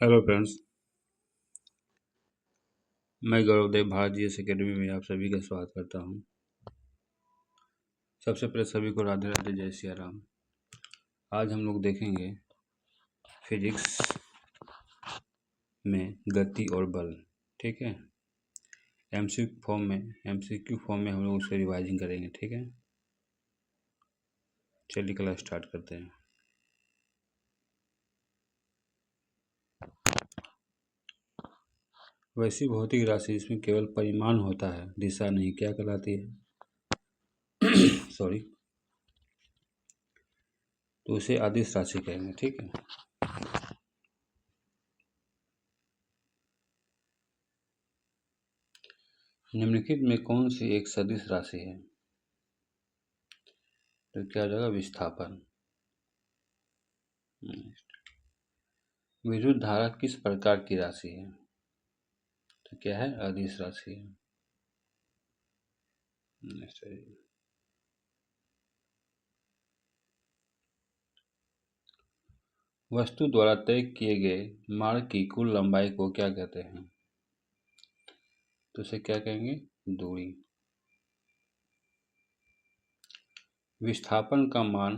Hello friends. मैं गौरवदेव Bharat GS academy में आप सभी का स्वागत करता हूं। सबसे पहले सभी को राधे राधे, जय सिया राम। आज हम लोग देखेंगे फिजिक्स में गति और बल। ठीक है, एमसीक्यू फॉर्म में हम लोग उससे रिवाइजिंग करेंगे। ठीक है, चलिए क्लास स्टार्ट करते हैं। वैसी भौतिक राशि जिसमें केवल परिमाण होता है, दिशा नहीं, क्या कहलाती है? सॉरी, तो उसे अदिश राशि कहेंगे। ठीक है, निम्नलिखित में कौन सी एक सदिश राशि है? तो क्या हो जाएगा? विस्थापन। विद्युत धारा किस प्रकार की राशि है? तो क्या है? अदिश राशि है। वस्तु द्वारा तय किए गए मार्ग की कुल लंबाई को क्या कहते हैं? तो उसे क्या कहेंगे? दूरी। विस्थापन का मान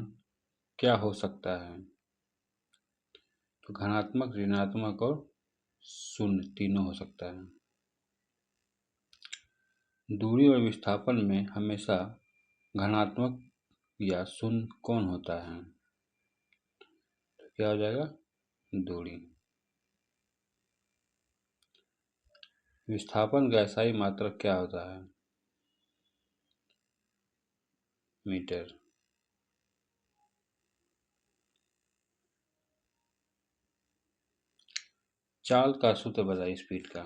क्या हो सकता है? तो धनात्मक, ऋणात्मक और शून्य तीनों हो सकता है। दूरी और विस्थापन में हमेशा धनात्मक या शून्य कौन होता है? तो क्या हो जाएगा? दूरी। विस्थापन का SI मात्रक क्या होता है? मीटर। चाल का सूत्र बताइए स्पीड का।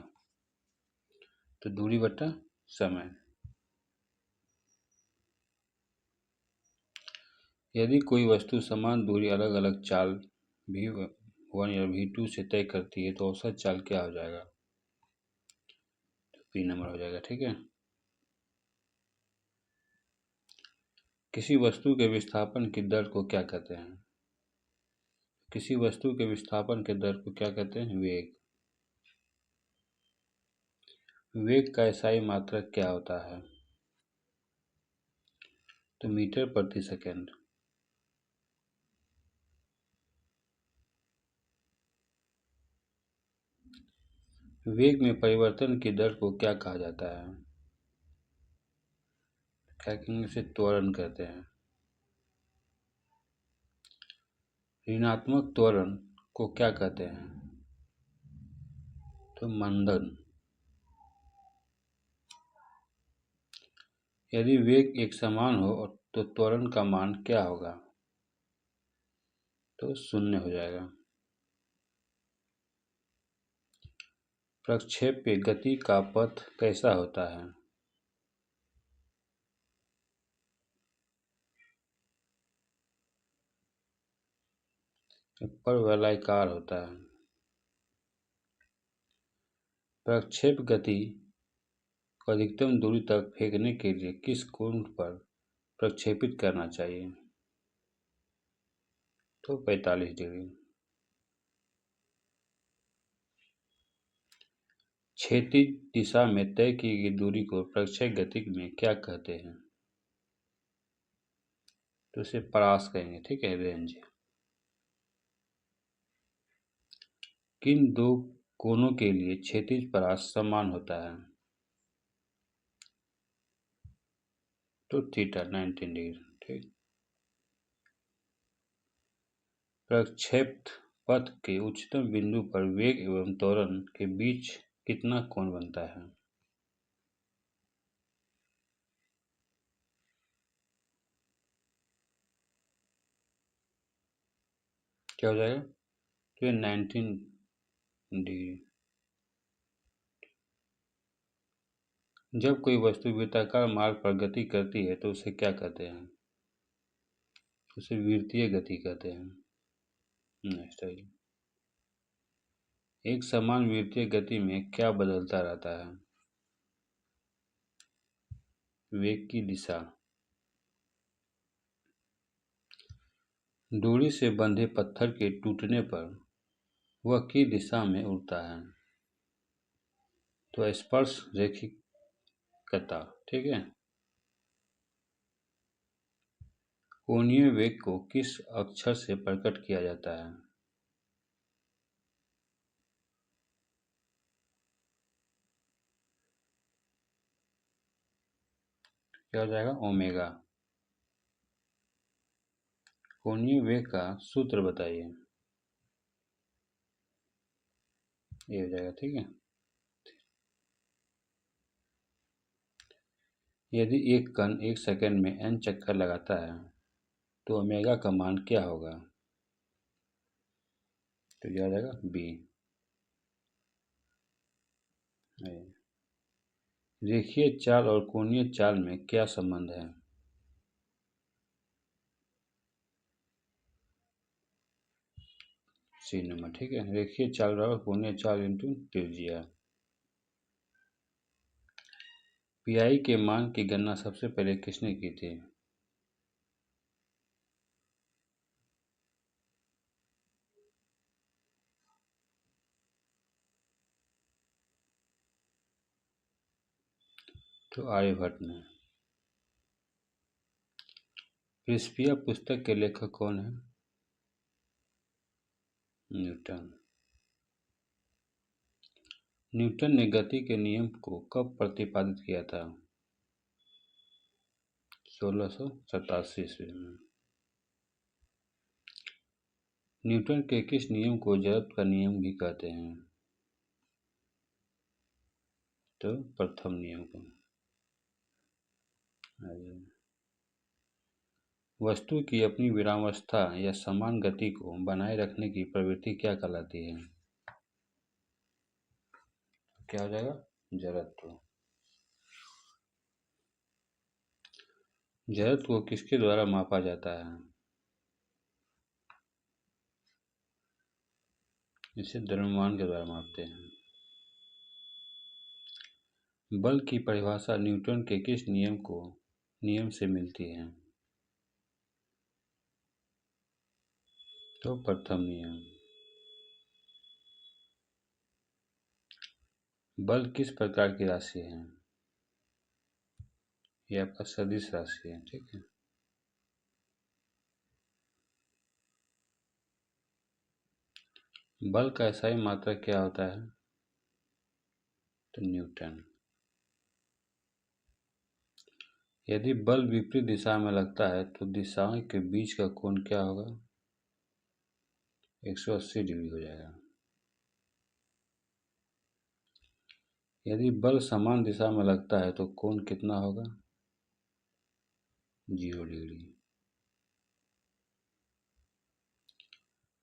तो दूरी बटा समय। यदि कोई वस्तु समान दूरी अलग अलग चाल V1 या V2 से तय करती है तो औसत चाल क्या हो जाएगा? तो P नंबर हो जाएगा। ठीक है, किसी वस्तु के विस्थापन की दर को क्या कहते हैं? किसी वस्तु के विस्थापन के दर को क्या कहते हैं? वेग। वेग का SI मात्रक क्या होता है? तो मीटर प्रति सेकंड। वेग में परिवर्तन की दर को क्या कहा जाता है? क्या कहेंगे? उसे त्वरण कहते हैं। ऋणात्मक त्वरण को क्या कहते हैं? तो मंदन। यदि वेग एक समान हो तो त्वरण का मान क्या होगा? तो शून्य हो जाएगा। प्रक्षेप्य गति का पथ कैसा होता है? परवलयाकार होता है। प्रक्षेप गति को अधिकतम दूरी तक फेंकने के लिए किस कोण पर प्रक्षेपित करना चाहिए? तो 45 डिग्री। क्षैतिज दिशा में तय की गई दूरी को प्रक्षेप गति में क्या कहते हैं? तो उसे परास कहेंगे। ठीक है, रेंज। किन दो कोनों के लिए क्षैतिज परास समान होता है? तो थीटा 90 डिग्री। ठीक, प्रक्षेप्य पथ के उच्चतम बिंदु पर वेग एवं त्वरण के बीच कितना कोण बनता है? क्या हो जाएगा? तो ये 19 डिग्री। जब कोई वस्तु वृत्ताकार मार्ग पर गति करती है तो उसे क्या कहते हैं? उसे वृत्तीय गति कहते हैं। नेक्स्ट आइए। एक समान वृत्तीय गति में क्या बदलता रहता है? वेग की दिशा। डोरी से बंधे पत्थर के टूटने पर वह किस दिशा में उड़ता है? तो स्पर्श रेखिकता, ठीक है। कोणीय वेग को किस अक्षर से प्रकट किया जाता है? क्या हो जाएगा? ओमेगा। कोणीय वेग का सूत्र बताइए। ये हो जाएगा, ठीक है। यदि एक कण एक सेकंड में n चक्कर लगाता है तो ओमेगा का मान क्या होगा? तो यह हो जाएगा b। रेखीय चाल और कोणीय चाल में क्या संबंध है? सी नंबर, ठीक है। रेखीय चाल बराबर कोणीय चाल इंटू त्रिज्या। पीआई के मान की गणना सबसे पहले किसने की थी? तो आर्यभट्ट ने। प्रिंसिपिया पुस्तक के लेखक कौन है? न्यूटन। न्यूटन ने गति के नियम को कब प्रतिपादित किया था? 1687 ईस्वी में। न्यूटन के किस नियम को जड़त्व का नियम भी कहते हैं? तो प्रथम नियम को। वस्तु की अपनी विरामावस्था या समान गति को बनाए रखने की प्रवृत्ति क्या कहलाती है? क्या हो जाएगा? जड़त्व। जड़त्व को किसके द्वारा मापा जाता है? इसे द्रव्यमान के द्वारा मापते हैं। बल की परिभाषा न्यूटन के किस नियम से मिलती है? तो प्रथम नियम। बल किस प्रकार की राशि है? ये आपका सदिश राशि है, ठीक है। बल का SI मात्रक क्या होता है? तो न्यूटन। यदि बल विपरीत दिशा में लगता है तो दिशाओं के बीच का कोण क्या होगा? 180 डिग्री हो जाएगा। यदि बल समान दिशा में लगता है तो कोण कितना होगा? 0 डिग्री।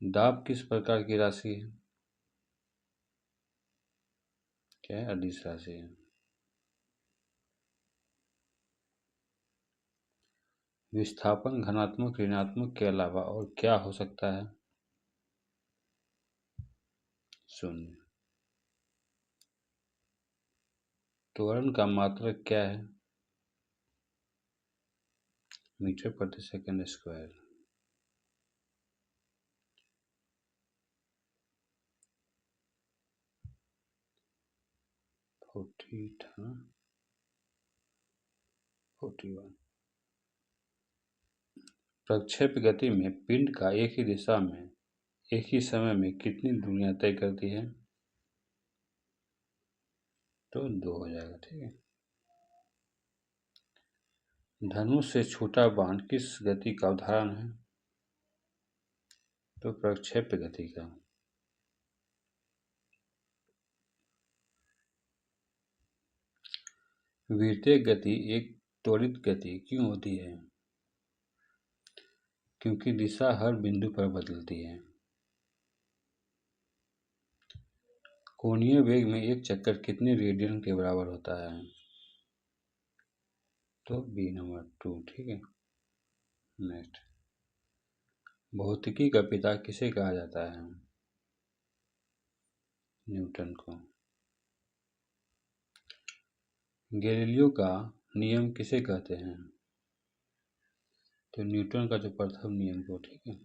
दाब किस प्रकार की राशि है? क्या है? अदिश राशि है। विस्थापन धनात्मक ऋणात्मक के अलावा और क्या हो सकता है? शून्य। त्वरण का मात्रक क्या है? मीटर प्रति सेकंड स्क्वायर। फोर्टी था, 41। प्रक्षेप गति में पिंड का एक ही दिशा में एक ही समय में कितनी दूरियां तय करती है? तो 2 हो जाएगा, ठीक है। धनुष से छोटा बाण किस गति का उदाहरण है? तो प्रक्षेप गति का। वृत्तीय गति एक त्वरित गति क्यों होती है? क्योंकि दिशा हर बिंदु पर बदलती है। कोणीय वेग में एक चक्कर कितने रेडियन के बराबर होता है? तो बी नंबर 2, ठीक है। नेक्स्ट। भौतिकी का पिता किसे कहा जाता है? न्यूटन को। गैलीलियो का नियम किसे कहते हैं? तो न्यूटन का जो प्रथम नियम को, ठीक है।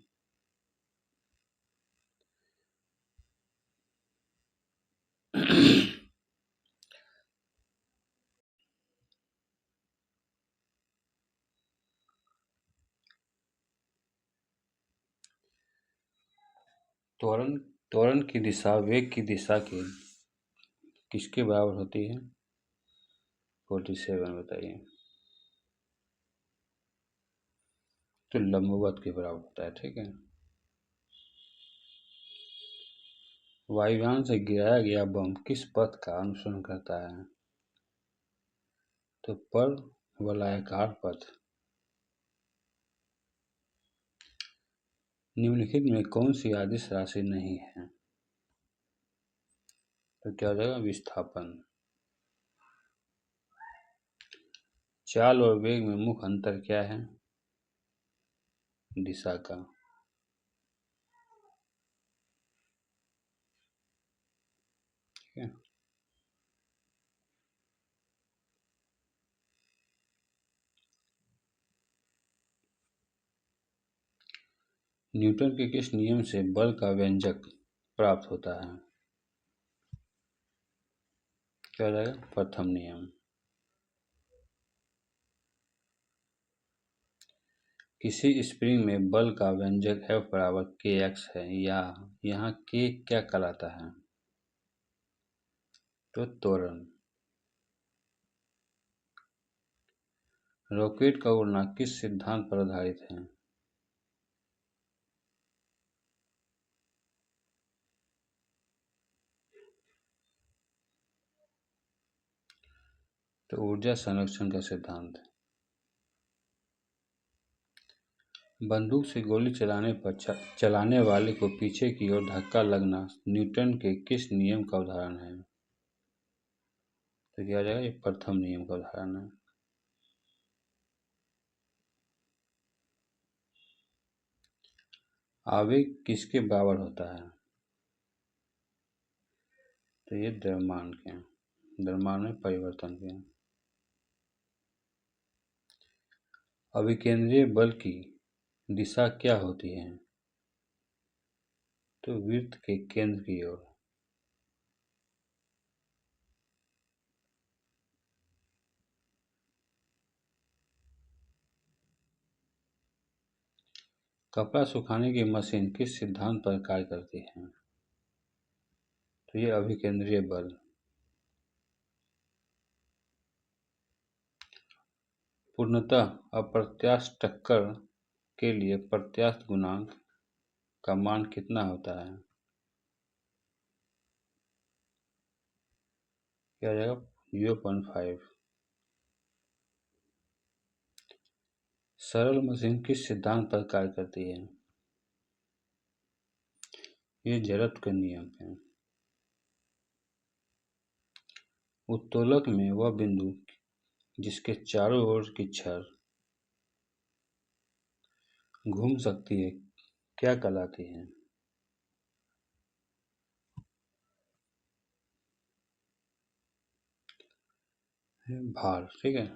त्वरण त्वरण की दिशा वेग की दिशा के किसके बराबर होती है? 47 बताइए। तो लंबवत के बराबर होता है, ठीक है। वायुयान से गिराया गया बम किस पथ का अनुसरण करता है? तो परवलयाकार पथ। निम्नलिखित में कौन सी अदिश राशि नहीं है? तो क्या हो जाएगा? विस्थापन। चाल और वेग में मुख्य अंतर क्या है? दिशा का। ठीक है। न्यूटन के किस नियम से बल का व्यंजक प्राप्त होता है? क्या हो जाएगा? प्रथम नियम। किसी स्प्रिंग में बल का व्यंजक F बराबर kx है, या यहाँ k क्या कहलाता है? तो त्वरण। रॉकेट का उड़ना किस सिद्धांत पर आधारित है? तो ऊर्जा संरक्षण का सिद्धांत। बंदूक से गोली चलाने पर चलाने वाले को पीछे की ओर धक्का लगना न्यूटन के किस नियम का उदाहरण है? तो क्या हो जाएगा? ये प्रथम नियम का उदाहरण है। आवेग किसके बराबर होता है? तो ये द्रव्यमान के, द्रव्यमान में परिवर्तन के। अभिकेंद्रीय बल की दिशा क्या होती है? तो वृत्त के केंद्र की ओर। कपड़ा सुखाने की मशीन किस सिद्धांत पर कार्य करती है? तो ये अभिकेंद्रीय बल। पूर्णतः अप्रत्यास्थ टक्कर के लिए प्रत्यास्थ गुणांक का मान कितना होता है? क्या हो जाएगा? 0.5। सरल मशीन किस सिद्धांत पर कार्य करती है? ये जड़त्व के नियम है। उत्तोलक में वह बिंदु जिसके चारों ओर की छड़ घूम सकती है क्या कहलाती है? भार, ठीक है।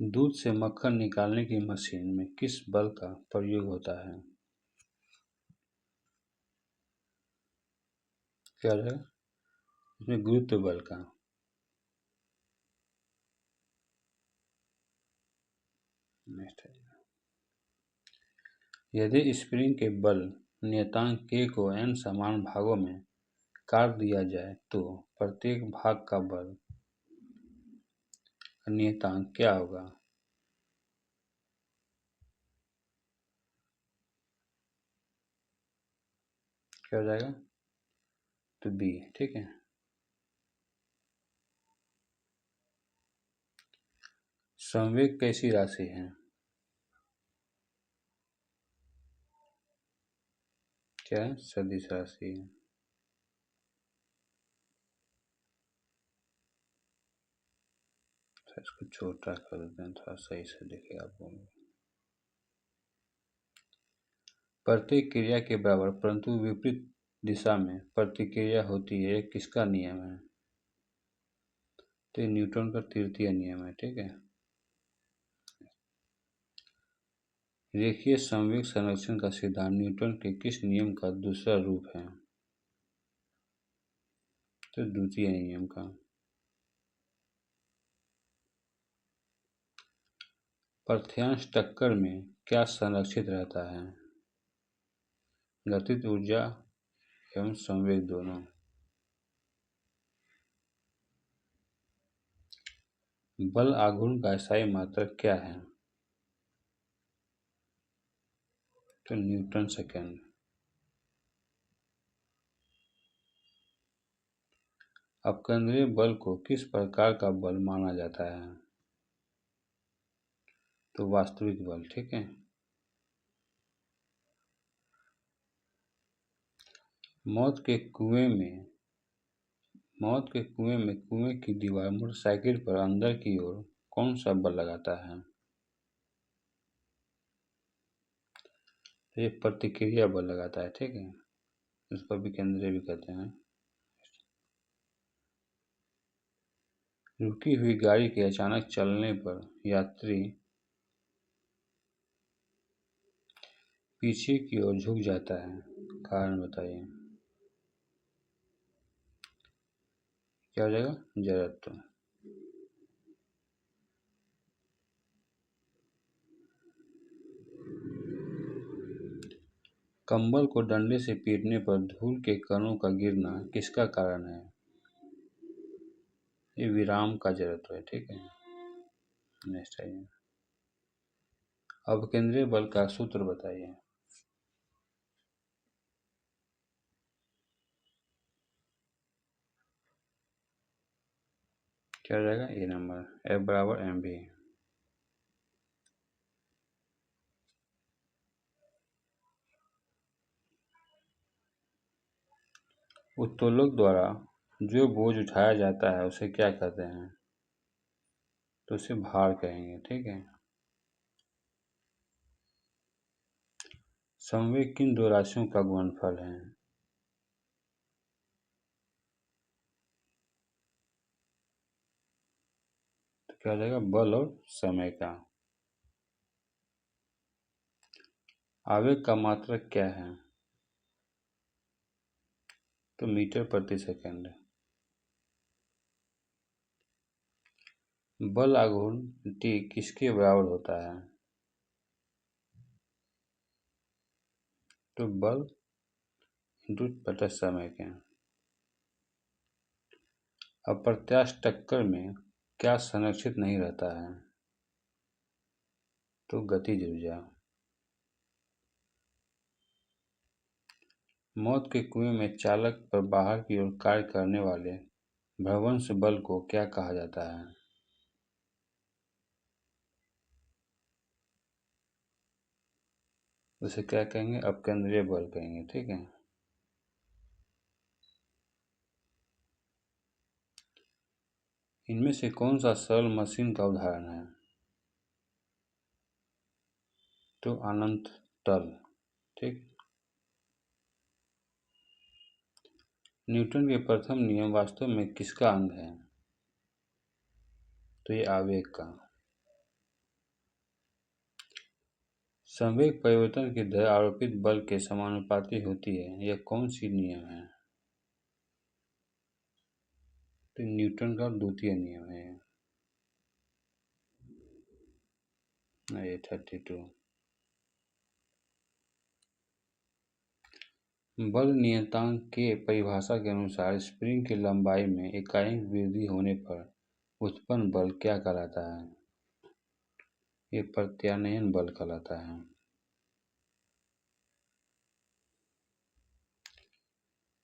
दूध से मक्खन निकालने की मशीन में किस बल का प्रयोग होता है? क्या है? इसमें गुरुत्व बल का। नेक्स्ट है, यदि स्प्रिंग के बल नियतांक k को n समान भागों में काट दिया जाए तो प्रत्येक भाग का बल नियतांक क्या होगा? क्या हो जाएगा? तो b, ठीक है। संवेग कैसी राशि है? क्या है? सदिश राशि है। तो इसको छोटा कर देते हैं, थोड़ा सही से दिखेगा आपको। प्रत्येक क्रिया के बराबर परंतु विपरीत दिशा में प्रतिक्रिया होती है, ये किसका नियम है? तो ये न्यूटन का तृतीय नियम है, ठीक है। रेखीय संवेग संरक्षण का सिद्धांत न्यूटन के किस नियम का दूसरा रूप है? तो द्वितीय नियम का। प्रत्यास्थ टक्कर में क्या संरक्षित रहता है? गतिज ऊर्जा एवं संवेग दोनों। बल आघूर्ण का स्थायी मात्रक क्या है? तो न्यूटन सेकेंड। अपकेंद्रीय बल को किस प्रकार का बल माना जाता है? तो वास्तविक बल। ठीक है। मौत के कुएं में कुएं की दीवार मोटरसाइकिल पर अंदर की ओर कौन सा बल लगाता है? ये प्रतिक्रिया बल लगाता है। ठीक है। इसको भी केंद्रीय भी कहते हैं। रुकी हुई गाड़ी के अचानक चलने पर यात्री पीछे की ओर झुक जाता है, कारण बताइए। क्या हो जाएगा? जड़त्व। कंबल को डंडे से पीटने पर धूल के कणों का गिरना किसका कारण है? ये विराम का जड़त्व है। ठीक है। नेक्स्ट आइए। अपकेंद्रीय बल का सूत्र बताइए। क्या हो जाएगा? ए नंबर। F बराबर mv। उत्तोलक द्वारा जो बोझ उठाया जाता है उसे क्या कहते हैं? तो उसे भार कहेंगे। ठीक है। संवेग किन दो राशियों का गुणनफल है? तो क्या हो जाएगा? बल और समय का। आवेग का मात्रक क्या है? तो मीटर प्रति सेकंड। बल आघूर्ण T किसके बराबर होता है? तो बल इंटू बटा समय के। अप्रत्यास्थ टक्कर में क्या संरक्षित नहीं रहता है? तो गतिज ऊर्जा। मौत के कुएं में चालक पर बाहर की ओर कार्य करने वाले भ्रंश बल को क्या कहा जाता है? उसे क्या कहेंगे? अपकेंद्रीय बल कहेंगे। ठीक है। इनमें से कौन सा सरल मशीन का उदाहरण है? तो अनंत तल। ठीक। न्यूटन के प्रथम नियम वास्तव में किसका अंग है? तो ये आवेग का। संवेग परिवर्तन की दर आरोपित बल के समानुपाती होती है। यह कौन सी नियम है? तो न्यूटन का द्वितीय नियम है। ये 32। बल नियतांक के परिभाषा के अनुसार स्प्रिंग की लंबाई में एकाएक वृद्धि होने पर उत्पन्न बल क्या कहलाता है? ये प्रत्यानयन बल कहलाता है।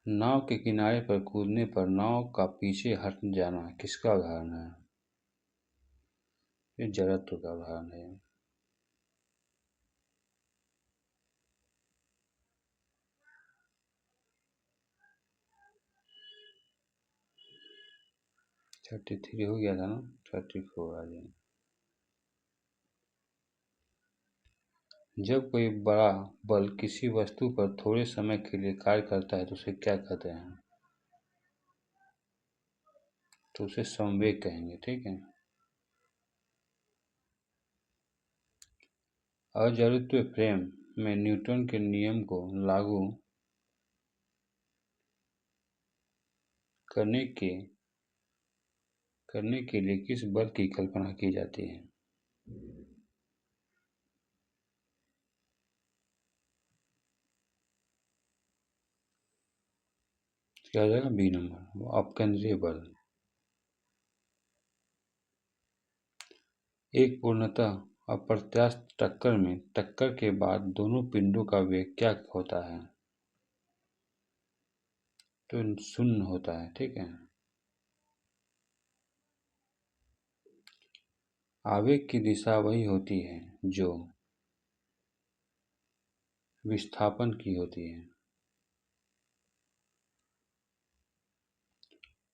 नाव के किनारे पर कूदने पर नाव का पीछे हट जाना किसका उदाहरण है? ये जड़त्व का उदाहरण है। 33 हो गया था ना? 34 आ जाए। जब कोई बड़ा बल किसी वस्तु पर थोड़े समय के लिए कार्य करता है तो उसे क्या कहते हैं? तो उसे संवेग कहेंगे। ठीक है। अजड़त्व फ्रेम में न्यूटन के नियम को लागू करने के लिए किस बल की कल्पना की जाती है? क्या हो जाएगा? बी नंबर, अपकेंद्रीय बल। एक पूर्णतः अप्रत्याशित टक्कर में टक्कर के बाद दोनों पिंडों का वेग क्या होता है? तो शून्य होता है, ठीक है। आवेग की दिशा वही होती है जो विस्थापन की होती है।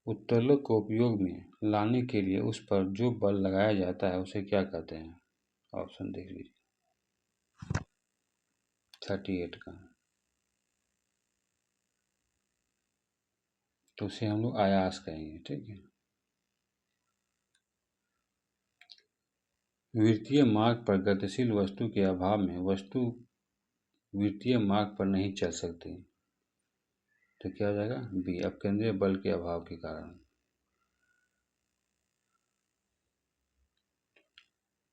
उत्तोलक को उपयोग में लाने के लिए उस पर जो बल लगाया जाता है उसे क्या कहते हैं? ऑप्शन देख लीजिए। 38 का, तो उसे हम लोग आयास कहेंगे, ठीक है। वृत्तीय मार्ग पर गतिशील वस्तु के अभाव में वस्तु वृत्तीय मार्ग पर नहीं चल सकती। तो क्या हो जाएगा? बी, अपकेंद्रीय बल के अभाव के कारण।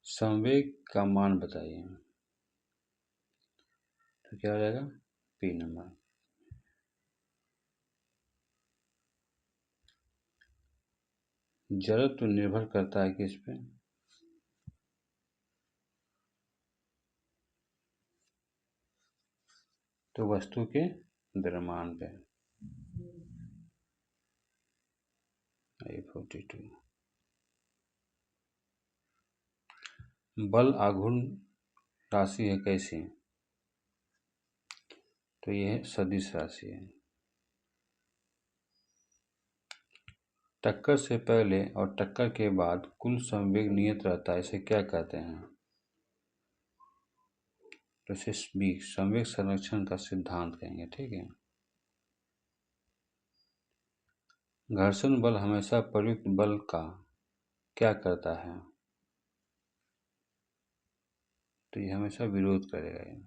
संवेग का मान बताइए। तो क्या हो जाएगा? P number. जड़त्व निर्भर करता है किस पे? तो वस्तु के द्रव्यमान पे। 42। बल आघूर्ण राशि है कैसी? तो यह सदिश राशि है। टक्कर से पहले और टक्कर के बाद कुल संवेग नियत रहता है, इसे क्या कहते हैं? तो इसे बी, संवेग संरक्षण का सिद्धांत कहेंगे, ठीक है। घर्षण बल हमेशा प्रयुक्त बल का क्या करता है? तो ये हमेशा विरोध करेगा ये।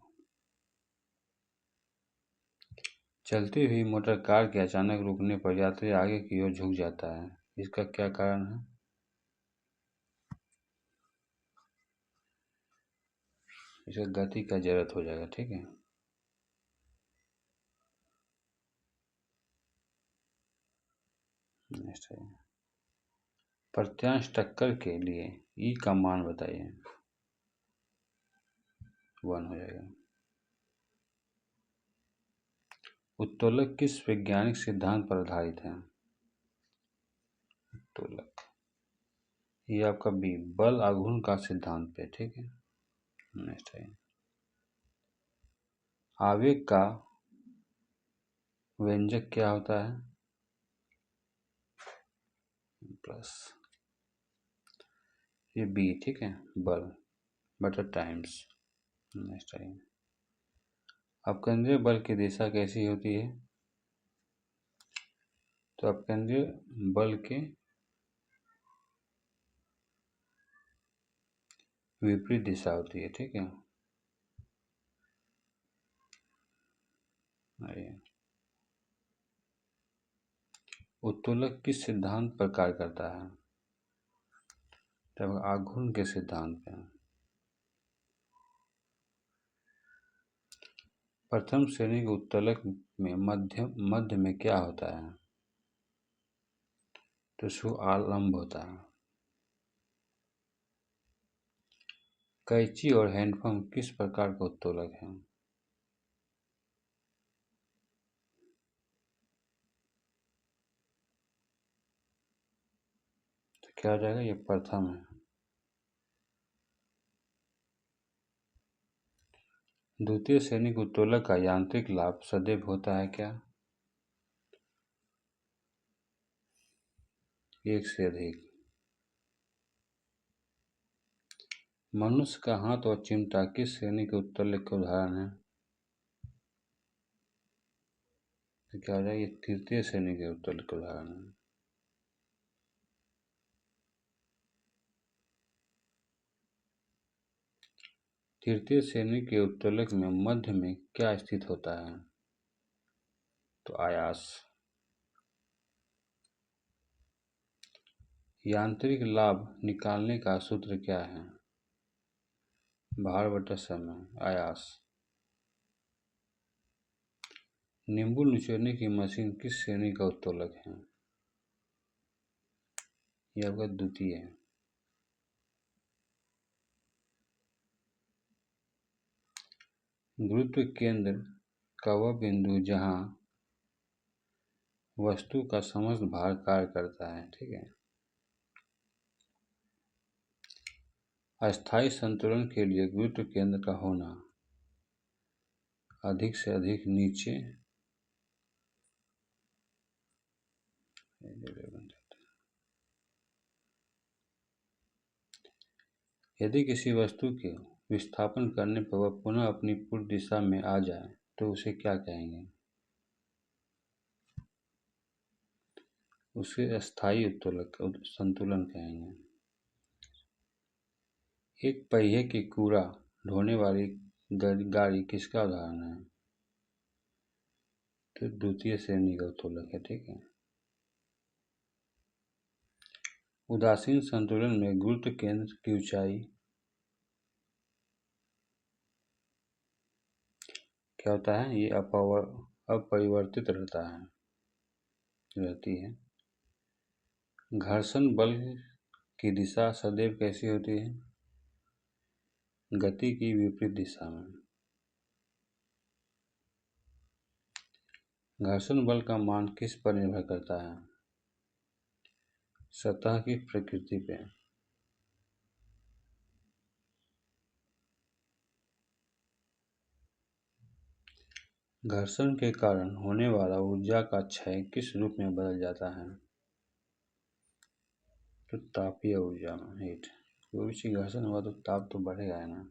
चलती हुई मोटर कार के अचानक रुकने पर यात्री आगे की ओर झुक जाता है, इसका क्या कारण है? इसका गति का जरूरत हो जाएगा, ठीक है। नेक्स्ट है, प्रत्यांश टक्कर के लिए ई का मान बताइए। 1 हो जाएगा। उत्तोलक किस वैज्ञानिक सिद्धांत पर आधारित है? उत्तोलक, ये आपका बी, बल आघूर्ण का सिद्धांत पे, ठीक है। नेक्स्ट है, आवेग का व्यंजक क्या होता है? प्लस, ये बी, ठीक है, बल बटा टाइम्स। नेक्स्ट है, अपकेंद्रीय बल की दिशा कैसी होती है? तो अपकेंद्रीय बल के विपरीत दिशा होती है, ठीक है। उत्तोलक किस सिद्धांत पर कार्य करता है? तब आघूर्ण के सिद्धांत पे। प्रथम श्रेणी के उत्तोलक में मध्य में क्या होता है? तो सु आलंब होता है। कैंची और हैंडपंप किस प्रकार का उत्तोलक है? तो क्या हो जाएगा? ये प्रथम है। द्वितीय श्रेणी के उत्तोलक का यांत्रिक लाभ सदैव होता है क्या? एक से अधिक। मनुष्य का हाथ और चिमटा किस श्रेणी के उत्तोलक के उदाहरण है? तो क्या हो जाएगा? ये तृतीय श्रेणी के उत्तोलक के उदाहरण है। तृतीय श्रेणी के उत्तोलक में मध्य में क्या स्थित होता है? तो आयास। यांत्रिक लाभ निकालने का सूत्र क्या है? भार बटा समय, आयास। नींबू निचोड़ने की मशीन किस श्रेणी का उत्तोलक है? यह आपका द्वितीय है। गुरुत्व केंद्र का वह बिंदु जहां वस्तु का समस्त भार कार्य करता है। ठीक है। अस्थायी संतुलन के लिए गुरुत्व केंद्र का होना अधिक से अधिक नीचे यदि किसी वस्तु के विस्थापन करने पर वह पुनः अपनी पूर्व दिशा में आ जाए तो उसे क्या कहेंगे? उसे अस्थायी उत्तोलक संतुलन कहेंगे। एक पहिए की कूड़ा ढोने वाली गाड़ी किसका उदाहरण है? तो द्वितीय श्रेणी का उत्तोलक है। ठीक है। उदासीन संतुलन में गुरुत्व केंद्र की ऊंचाई क्या होता है? ये अपरिवर्तित रहती है। घर्षण बल की दिशा सदैव कैसी होती है? गति की विपरीत दिशा में। घर्षण बल का मान किस पर निर्भर करता है? सतह की प्रकृति पे। घर्षण के कारण होने वाला ऊर्जा का क्षय किस रूप में बदल जाता है? तो तापीय ऊर्जा में, हीट। कोई भी चीज घर्षण हुआ तो ताप तो बढ़ेगा है ना।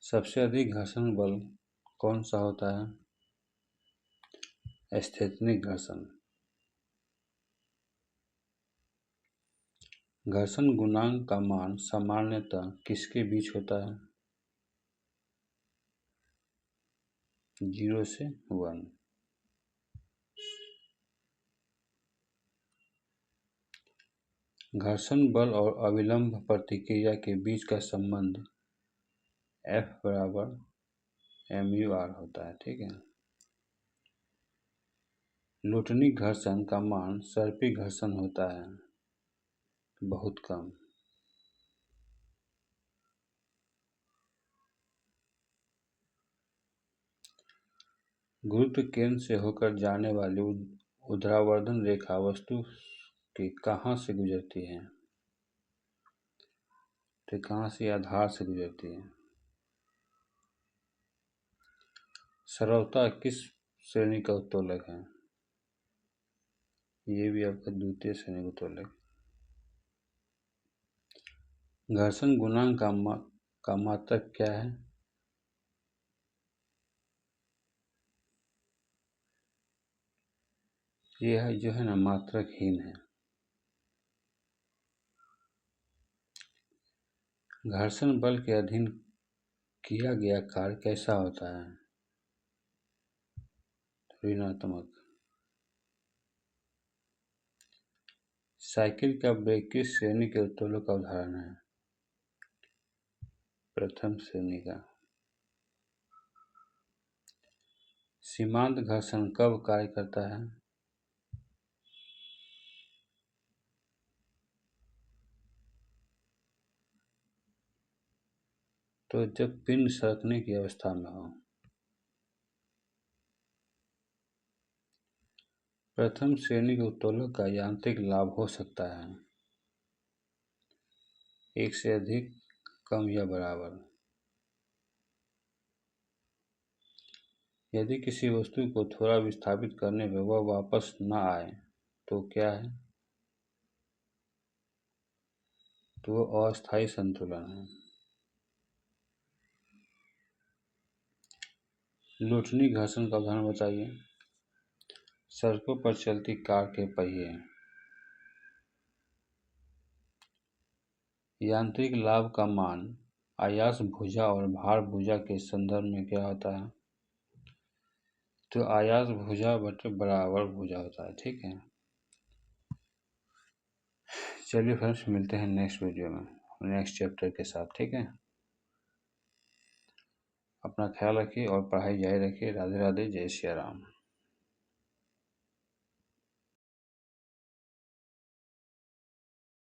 सबसे अधिक घर्षण बल कौन सा होता है? स्थैतिक घर्षण। घर्षण गुणांक का मान सामान्यतः किसके बीच होता है? 0 से 1। घर्षण बल और अविलंब प्रतिक्रिया के बीच का संबंध F बराबर mu r होता है। ठीक है। लुटनिक घर्षण का मान सर्पिल घर्षण होता है बहुत कम। गुरुत्व केंद्र से होकर जाने वाली ऊर्ध्वाधर रेखा वस्तु के कहाँ से गुजरती है? तो कहाँ से? आधार से गुजरती है। सरलता किस श्रेणी का उत्तोलक है? ये भी आपका द्वितीय श्रेणी का उत्तोलक। घर्षण गुणांक का मात्रक क्या है? यह जो है ना मात्रकहीन है। घर्षण बल के अधीन किया गया कार्य कैसा होता है? ऋणात्मक। साइकिल का ब्रेक किस श्रेणी के उत्तोलक का उदाहरण है? प्रथम श्रेणी का। सीमांत घर्षण कब कार्य करता है? तो जब पिंड सरकने की अवस्था में हो। प्रथम श्रेणी के उत्तोलक का यांत्रिक लाभ हो सकता है 1 से अधिक, कम या बराबर। यदि किसी वस्तु को थोड़ा विस्थापित करने पर वह वापस न आए तो क्या है? तो वह अस्थायी संतुलन है। लुटनिक घर्षण का उदाहरण बताइए। सड़कों पर चलती कार के पहिए। यांत्रिक लाभ का मान आयास भुजा और भार भुजा के संदर्भ में क्या होता है? तो आयास भुजा बटे बराबर भुजा होता है। ठीक है। चलिए फ्रेंड्स, मिलते हैं नेक्स्ट वीडियो में नेक्स्ट चैप्टर के साथ। ठीक है। अपना ख्याल रखिए और पढ़ाई जारी रखिए। राधे राधे, जय श्री राम।